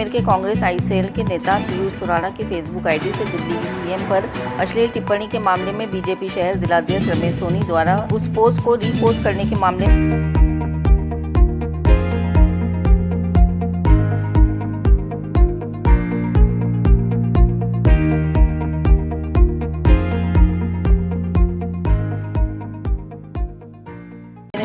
शहर के कांग्रेस आई सेल के नेता पीयूष सुराणा की फेसबुक आईडी से दिल्ली की सीएम पर अश्लील टिप्पणी के मामले में बीजेपी शहर जिलाध्यक्ष रमेश सोनी द्वारा उस पोस्ट को रीपोस्ट करने के मामले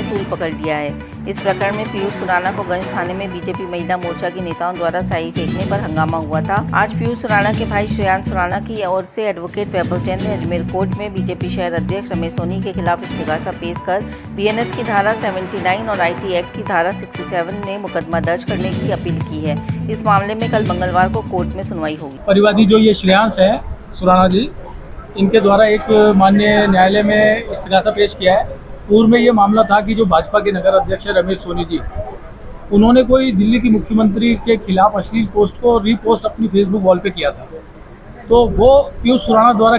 तूल पकड़ लिया है। इस प्रकरण में पीयूष सुराणा को गंज थाने में बीजेपी महिला मोर्चा के नेताओं द्वारा स्याही फेंकने पर हंगामा हुआ था। आज पीयूष सुराणा के भाई श्रेयांश सुराणा की ओर से एडवोकेट वैभव जैन ने अजमेर कोर्ट में बीजेपी शहर अध्यक्ष रमेश सोनी के खिलाफ इस्तीगासा पेश कर बीएनएस की धारा 79 और आईटी एक्ट की धारा 67 में मुकदमा दर्ज करने की अपील की है। इस मामले में कल मंगलवार को कोर्ट में सुनवाई होगी। परिवादी जो ये श्रेयांश है सुराणा जी, इनके द्वारा एक माननीय न्यायालय में इस्तीगासा पेश किया है। पूर्व में ये मामला था कि जो भाजपा के नगर अध्यक्ष रमेश सोनी जी, उन्होंने कोई दिल्ली की मुख्यमंत्री के खिलाफ अश्लील पोस्ट को रीपोस्ट अपनी फेसबुक वॉल पे किया था। तो वो पीयूष सुराणा द्वारा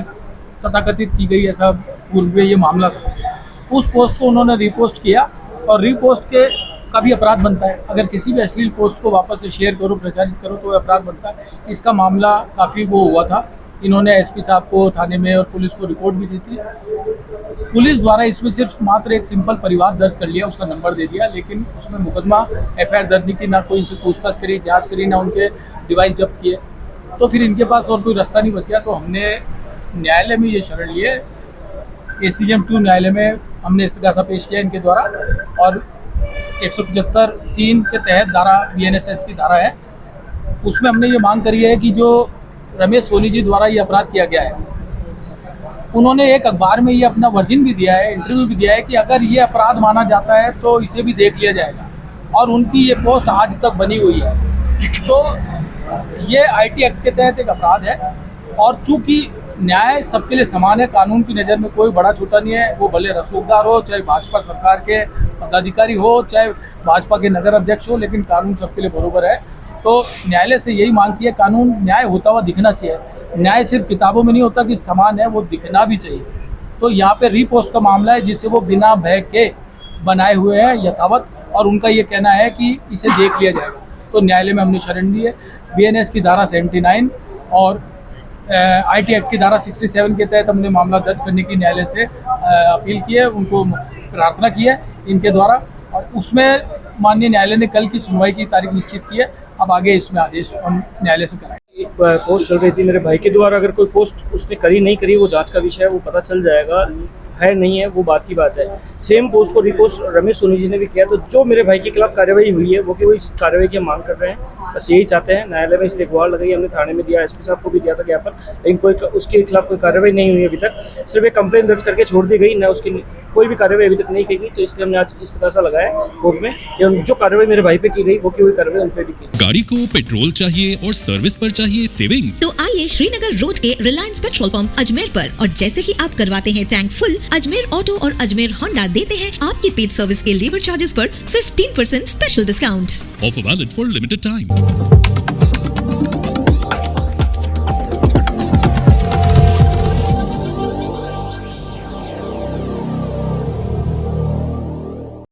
तथाकथित की गई ऐसा पूर्व में ये मामला था। उस पोस्ट को उन्होंने रीपोस्ट किया और रीपोस्ट के का भी अपराध बनता है। अगर किसी भी अश्लील पोस्ट को वापस से शेयर करो, प्रचारित करो तो अपराध बनता है। इसका मामला काफ़ी वो हुआ था। इन्होंने एसपी साहब को थाने में और पुलिस को रिपोर्ट भी दी थी। पुलिस द्वारा इसमें सिर्फ मात्र एक सिंपल परिवार दर्ज कर लिया, उसका नंबर दे दिया, लेकिन उसमें मुकदमा एफआईआर दर्ज नहीं की, ना कोई इनसे पूछताछ करी, जांच करी, ना उनके डिवाइस जब्त किए। तो फिर इनके पास और कोई रास्ता नहीं बच गया। तो हमने न्यायालय में ये शरण लिए, ACM 2 न्यायालय में हमने इस्तीगासा पेश किया इनके द्वारा और 175(3) के तहत धारा BNSS की धारा है, उसमें हमने ये मांग करी है कि जो रमेश सोनी जी द्वारा ये अपराध किया गया है, उन्होंने एक अखबार में ये अपना वर्जिन भी दिया है, इंटरव्यू भी दिया है कि अगर ये अपराध माना जाता है तो इसे भी देख लिया जाएगा। और उनकी ये पोस्ट आज तक बनी हुई है। तो ये आईटी एक्ट के तहत एक अपराध है और चूंकि न्याय सबके लिए समान है, कानून की नज़र में कोई बड़ा छोटा नहीं है। वो भले रसूखदार हो, चाहे भाजपा सरकार के पदाधिकारी हो, चाहे भाजपा के नगर अध्यक्ष हो, लेकिन कानून सबके लिए बराबर है। तो न्यायालय से यही मांग की है, कानून न्याय होता हुआ दिखना चाहिए। न्याय सिर्फ किताबों में नहीं होता कि समान है, वो दिखना भी चाहिए। तो यहाँ पे रीपोस्ट का मामला है जिसे वो बिना भय के बनाए हुए हैं यथावत, और उनका ये कहना है कि इसे देख लिया जाएगा। तो न्यायालय में हमने शरण ली है। BNS की धारा 79 और आईटी एक्ट की धारा 67 के तहत हमने मामला दर्ज करने की न्यायालय से अपील की है, उनको प्रार्थना की है इनके द्वारा, और उसमें माननीय न्यायालय ने कल की सुनवाई की तारीख निश्चित की है। अब आगे इसमें आदेश हम न्यायालय से कराएंगे। एक पोस्ट चल रही थी मेरे भाई के द्वारा, अगर कोई पोस्ट उसने करी नहीं करी वो जांच का विषय है, वो पता चल जाएगा। है नहीं है वो बात की बात है। सेम पोस्ट को रिपोस्ट रमेश सोनी जी ने भी किया। तो जो मेरे भाई के खिलाफ कार्रवाई हुई है वो कि वही कार्रवाई की मांग कर रहे हैं, बस यही चाहते हैं। न्यायालय में इसलिए गुहार लगाई, हमने थाने में दिया, एसपी साहब को भी दिया था ज्ञापन, लेकिन कोई उसके खिलाफ कोई कार्रवाई नहीं हुई अभी तक। सिर्फ एक कंप्लेन दर्ज करके छोड़ दी गई, ना उसकी कोई भी कार्रवाई अभी तक नहीं की गई। तो इसलिए हमने आज इस्तीगासा लगाया कोर्ट में कि जो कार्रवाई मेरे भाई पे की गई वो की हुई कार्रवाई उन पे भी की। गाड़ी को पेट्रोल चाहिए और सर्विस पर चाहिए सेविंग्स, तो आइए श्रीनगर रोड के रिलायंस पेट्रोल पंप अजमेर पर, और जैसे ही आप करवाते हैं टैंक फुल, अजमेर ऑटो और अजमेर होंडा देते हैं आपके पेड सर्विस के लेबर चार्जेस पर 15% special discount. Offer valid for limited time.